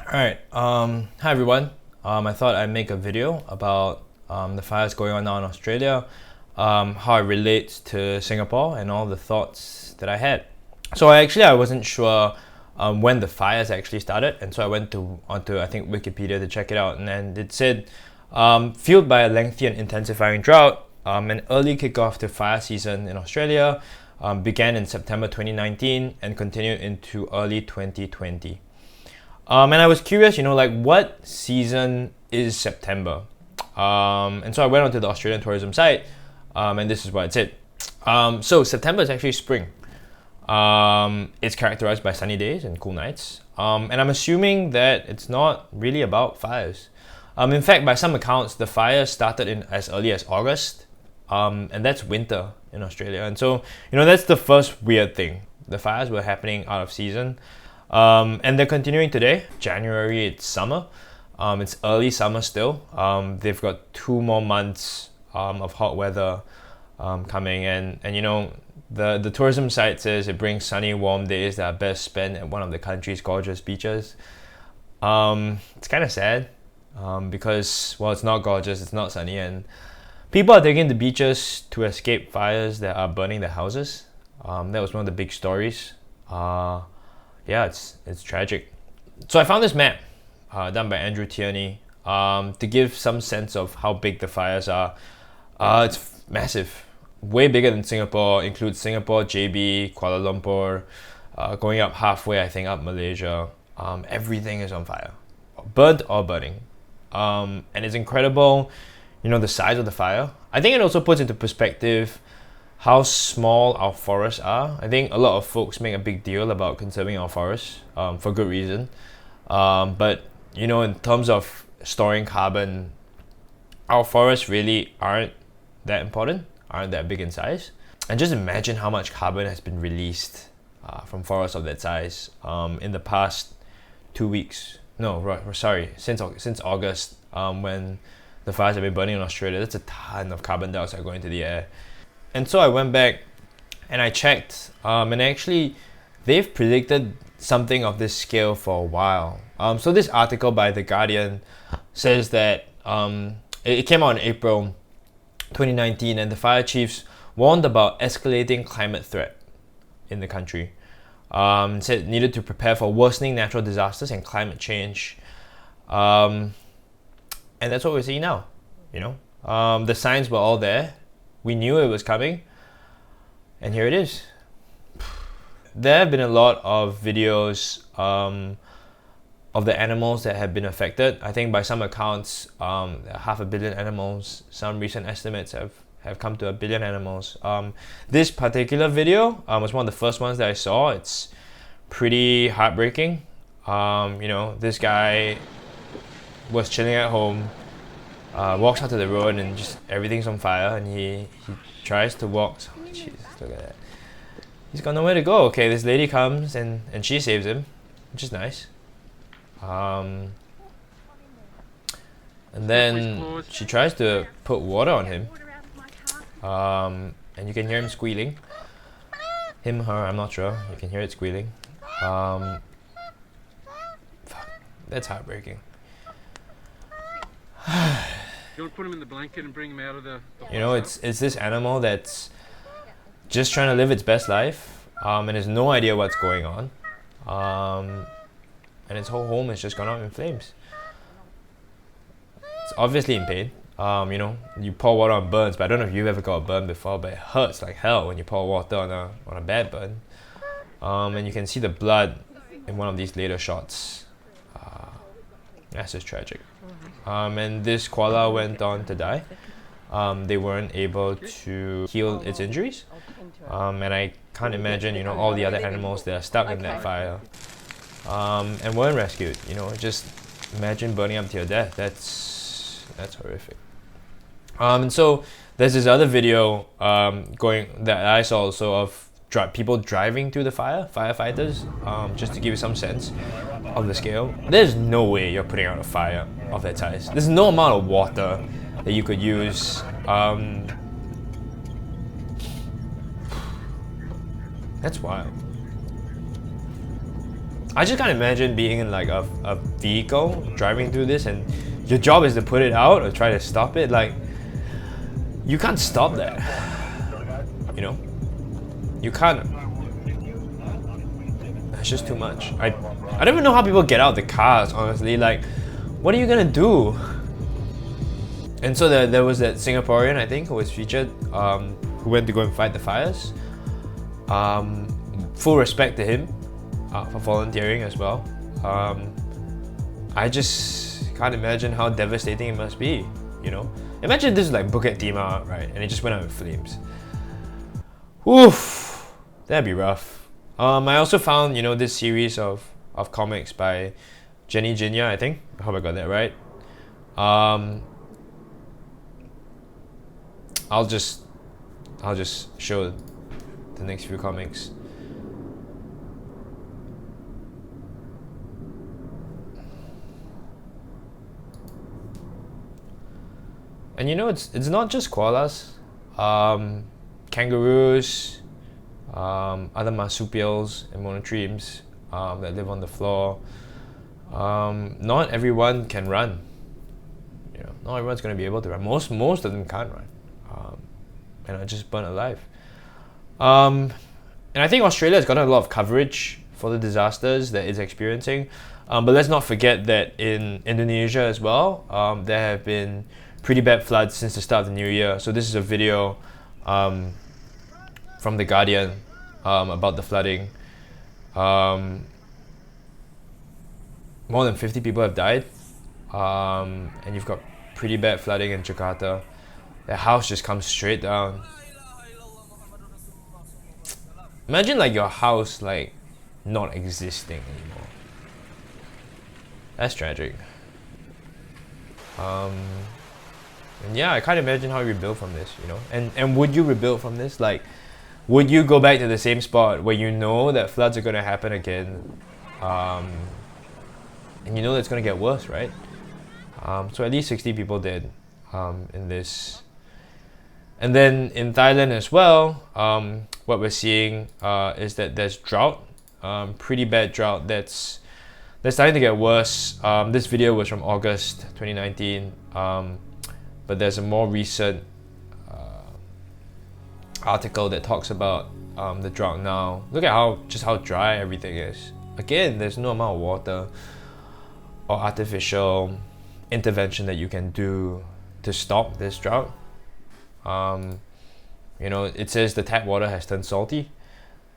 Alright, hi everyone. I thought I'd make a video about the fires going on now in Australia, how it relates to Singapore and all the thoughts that I had. So I wasn't sure when the fires actually started, and so I went onto I think Wikipedia to check it out, and then it said fueled by a lengthy and intensifying drought, an early kickoff to fire season in Australia began in September 2019 and continued into early 2020. And I was curious, like what season is September? And so I went onto the Australian tourism site, and this is what it said. So September is actually spring. It's characterized by sunny days and cool nights. And I'm assuming that it's not really about fires. In fact, by some accounts, the fires started in as early as August, and that's winter in Australia. And so, that's the first weird thing. The fires were happening out of season. And they're continuing today. January, it's summer. It's early summer still. They've got 2 more months of hot weather coming, and the tourism site says it brings sunny, warm days that are best spent at one of the country's gorgeous beaches. It's kind of sad because, well, it's not gorgeous, it's not sunny, and people are taking the beaches to escape fires that are burning their houses. That was one of the big stories. Yeah, it's tragic. So I found this map done by Andrew Tierney to give some sense of how big the fires are. It's massive, way bigger than Singapore. Includes Singapore, JB, Kuala Lumpur, going up halfway, I think, up Malaysia. Everything is on fire, burnt or burning, and it's incredible. The size of the fire. I think it also puts into perspective how small our forests are. I think a lot of folks make a big deal about conserving our forests for good reason. But in terms of storing carbon, our forests really aren't that important, aren't that big in size. And just imagine how much carbon has been released from forests of that size in the past 2 weeks. No, right, sorry, since August, when the fires have been burning in Australia. That's a ton of carbon dioxide going into the air. And so I went back and I checked, and actually they've predicted something of this scale for a while. So this article by The Guardian says that it came out in April 2019, and the fire chiefs warned about escalating climate threat in the country. Said it needed to prepare for worsening natural disasters and climate change. And that's what we're seeing now. The signs were all there. We knew it was coming, and here it is. There have been a lot of videos of the animals that have been affected. I think by some accounts, 500 million animals. Some recent estimates have come to 1 billion animals. This particular video was one of the first ones that I saw. It's pretty heartbreaking. This guy was chilling at home, walks out to the road, and just everything's on fire, and he tries to walk. Oh, Jesus, look at that. He's got nowhere to go. Okay, this lady comes and she saves him, which is nice. And then she tries to put water on him, and you can hear him squealing. Him, her, I'm not sure. You can hear it squealing. Fuck, that's heartbreaking. You want to put him in the blanket and bring him out of the it's this animal that's just trying to live its best life, and has no idea what's going on, and its whole home has just gone up in flames. It's obviously in pain. You pour water on burns, but I don't know if you've ever got a burn before, but it hurts like hell when you pour water on a bad burn. And you can see the blood in one of these later shots. That's just tragic. And this koala went on to die. They weren't able to heal its injuries. And I can't imagine, all the other animals that are stuck in that fire and weren't rescued. Just imagine burning up to your death. That's horrific. And so there's this other video that I saw also of people driving through the fire, firefighters, just to give you some sense of the scale. There's no way you're putting out a fire of that size. There's no amount of water that you could use. That's wild. I just can't imagine being in like a vehicle driving through this and your job is to put it out or try to stop it. Like, you can't stop that, you know? You can't. That's just too much. I don't even know how people get out of the cars, honestly. Like, what are you gonna do? And so there was that Singaporean, I think, who was featured, who went to go and fight the fires. Full respect to him for volunteering as well. I just can't imagine how devastating it must be, you know? Imagine this is like Bukit Timah, right? And it just went out in flames. Oof, that'd be rough. I also found, you know, this series of comics by Jenny Jinya, I think. I hope I got that right. I'll just show the next few comics. And you know, it's not just koalas, kangaroos, other marsupials and monotremes that live on the floor. Not everyone can run. You know, not everyone's going to be able to run. Most of them can't run, and are just burnt alive. And I think Australia has gotten a lot of coverage for the disasters that it's experiencing. But let's not forget that in Indonesia as well, there have been pretty bad floods since the start of the new year. So this is a video from The Guardian about the flooding. More than 50 people have died, and you've got pretty bad flooding in Jakarta. The house just comes straight down. Imagine like your house like not existing anymore. That's tragic. And yeah, I can't imagine how you rebuild from this, you know? And would you rebuild from this? Like, would you go back to the same spot where you know that floods are gonna happen again? And you know that it's gonna get worse, right? So at least 60 people dead in this. And then in Thailand as well, what we're seeing is that there's drought, pretty bad drought that's starting to get worse. This video was from August 2019, but there's a more recent article that talks about the drought now. Look at how dry everything is. Again, there's no amount of water or artificial intervention that you can do to stop this drought. You know, it says the tap water has turned salty.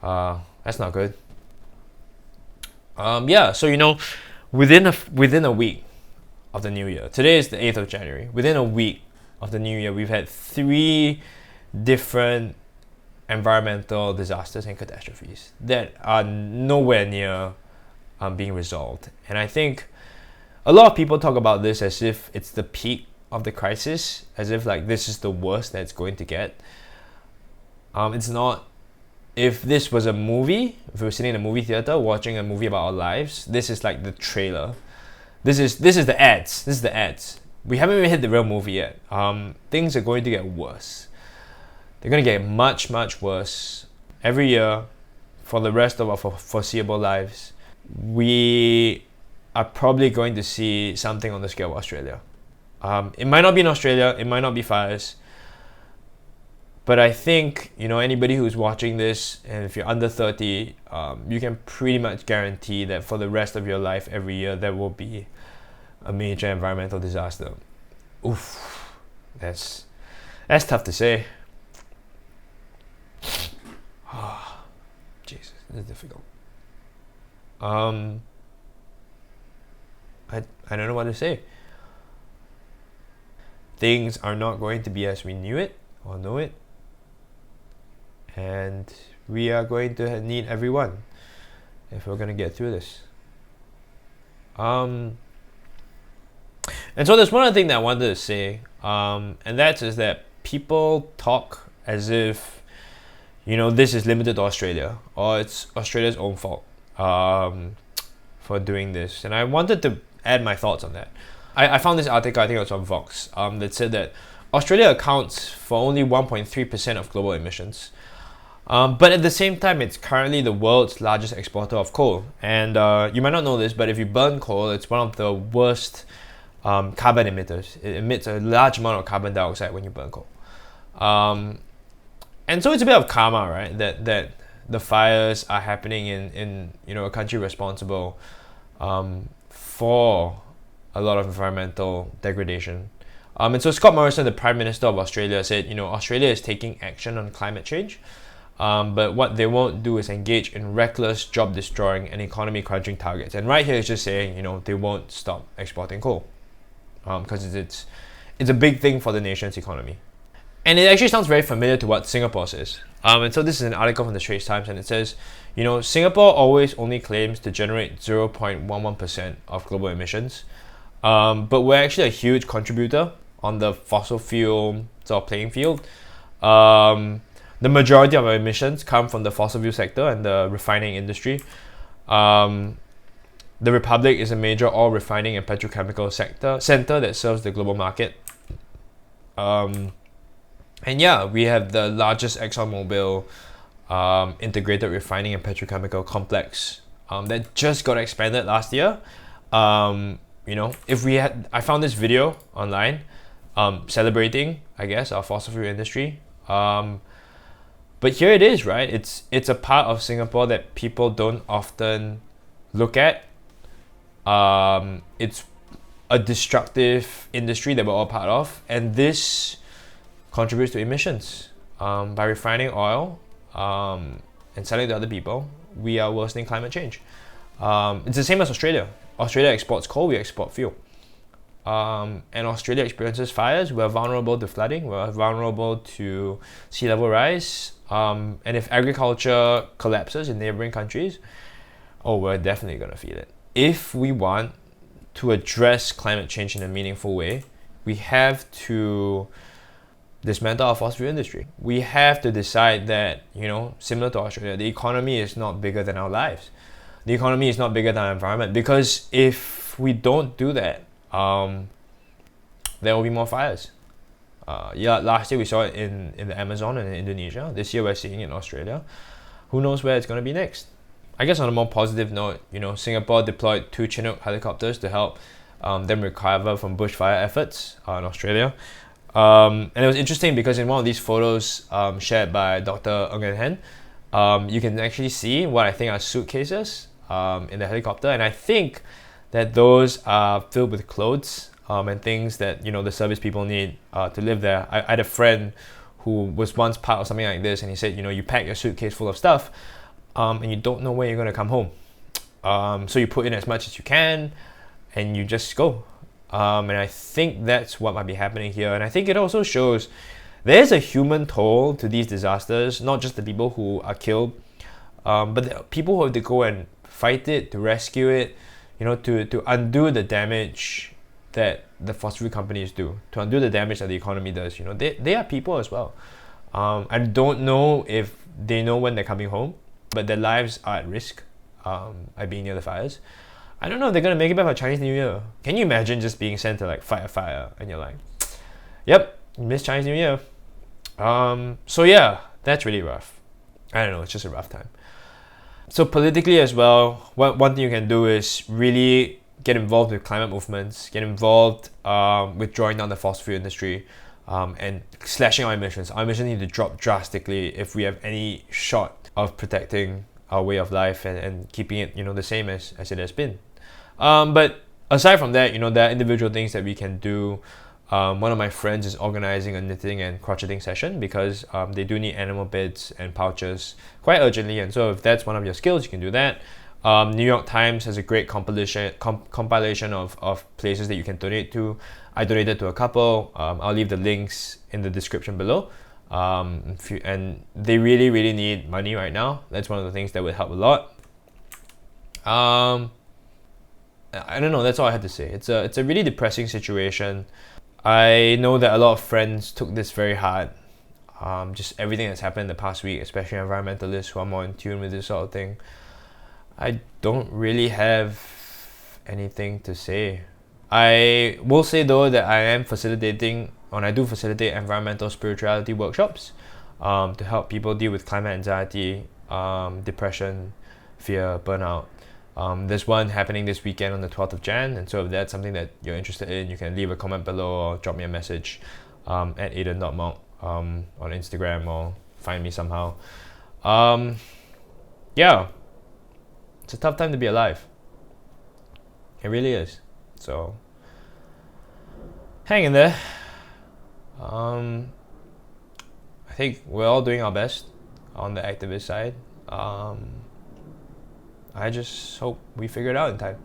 That's not good. Yeah, so you know, within a week of the new year, today is the 8th of January. Within a week of the new year, we've had 3 different environmental disasters and catastrophes that are nowhere near being resolved. And I think a lot of people talk about this as if it's the peak of the crisis, as if like this is the worst that it's going to get. It's not. If this was a movie, if we were sitting in a movie theater watching a movie about our lives, this is like the trailer. This is the ads. This is the ads. We haven't even hit the real movie yet. Things are going to get worse. They're going to get much, much worse every year for the rest of our foreseeable lives. We are probably going to see something on the scale of Australia. It might not be in Australia, it might not be fires, but I think, you know, anybody who's watching this, and if you're under 30, you can pretty much guarantee that for the rest of your life, every year, there will be a major environmental disaster. Oof, that's tough to say. Jesus, this is difficult. I don't know what to say. Things are not going to be as we knew it or know it, and we are going to need everyone if we're going to get through this. And so there's one other thing that I wanted to say, and that is that people talk as if, you know, this is limited to Australia, or it's Australia's own fault for doing this. And I wanted to add my thoughts on that. I found this article, I think it was on Vox, that said that Australia accounts for only 1.3% of global emissions. But at the same time, it's currently the world's largest exporter of coal. And you might not know this, but if you burn coal, it's one of the worst carbon emitters. It emits a large amount of carbon dioxide when you burn coal. And so it's a bit of karma, right? That the fires are happening in a country responsible for a lot of environmental degradation. And so Scott Morrison, the Prime Minister of Australia, said, Australia is taking action on climate change, but what they won't do is engage in reckless, job-destroying and economy-crunching targets. And right here is just saying, they won't stop exporting coal, because it's a big thing for the nation's economy. And it actually sounds very familiar to what Singapore says. And so this is an article from the Straits Times, and it says, Singapore always only claims to generate 0.11% of global emissions, but we're actually a huge contributor on the fossil fuel sort of playing field. The majority of our emissions come from the fossil fuel sector and the refining industry. The Republic is a major oil refining and petrochemical center that serves the global market. And yeah, we have the largest ExxonMobil integrated refining and petrochemical complex that just got expanded last year. I found this video online celebrating, I guess, our fossil fuel industry. But here it is, right? It's a part of Singapore that people don't often look at. It's a destructive industry that we're all part of, and this contributes to emissions. By refining oil and selling it to other people, we are worsening climate change. It's the same as Australia. Australia exports coal, we export fuel. And Australia experiences fires. We're vulnerable to flooding. We're vulnerable to sea level rise. And if agriculture collapses in neighboring countries, we're definitely going to feel it. If we want to address climate change in a meaningful way, we have to dismantle our fossil fuel industry. We have to decide that, similar to Australia, the economy is not bigger than our lives. The economy is not bigger than our environment, because if we don't do that, there will be more fires. Last year we saw it in the Amazon and in Indonesia. This year we're seeing it in Australia. Who knows where it's going to be next? I guess on a more positive note, Singapore deployed 2 Chinook helicopters to help them recover from bushfire efforts in Australia. And it was interesting because in one of these photos shared by Dr. Ng and Hen, you can actually see what I think are suitcases in the helicopter, and I think that those are filled with clothes and things that the service people need to live there. I had a friend who was once part of something like this, and he said, you pack your suitcase full of stuff, and you don't know when you're going to come home. So you put in as much as you can, and you just go. And I think that's what might be happening here. And I think it also shows there's a human toll to these disasters, not just the people who are killed, but the people who have to go and fight it, to rescue it, to undo the damage that the fossil fuel companies do, to undo the damage that the economy does. They are people as well. I don't know if they know when they're coming home, but their lives are at risk by being near the fires. I don't know if they're going to make it back for Chinese New Year. Can you imagine just being sent to fight a fire and you're like, yep, miss Chinese New Year. So yeah, that's really rough. I don't know, it's just a rough time. So politically as well, one thing you can do is really get involved with climate movements, get involved with drawing down the fossil fuel industry and slashing our emissions. Our emissions need to drop drastically if we have any shot of protecting our way of life and keeping it the same as it has been. But aside from that, there are individual things that we can do. One of my friends is organizing a knitting and crocheting session because they do need animal beds and pouches quite urgently, and so if that's one of your skills, you can do that. New York Times has a great compilation of places that you can donate to. I donated to a couple. I'll leave the links in the description below. And they really need money right now. That's one of the things that would help a lot. I don't know, that's all I had to say. It's a really depressing situation. I know that a lot of friends took this very hard. Just everything that's happened in the past week, especially environmentalists who are more in tune with this sort of thing. I don't really have anything to say. I will say though that I am facilitating, and I do facilitate environmental spirituality workshops to help people deal with climate anxiety, depression, fear, burnout. There's one happening this weekend on the 12th of Jan, and so if that's something that you're interested in, you can leave a comment below or drop me a message at aiden.monk on Instagram, or find me somehow. Yeah, it's a tough time to be alive. It really is. So hang in there. I think we're all doing our best on the activist side. I just hope we figure it out in time.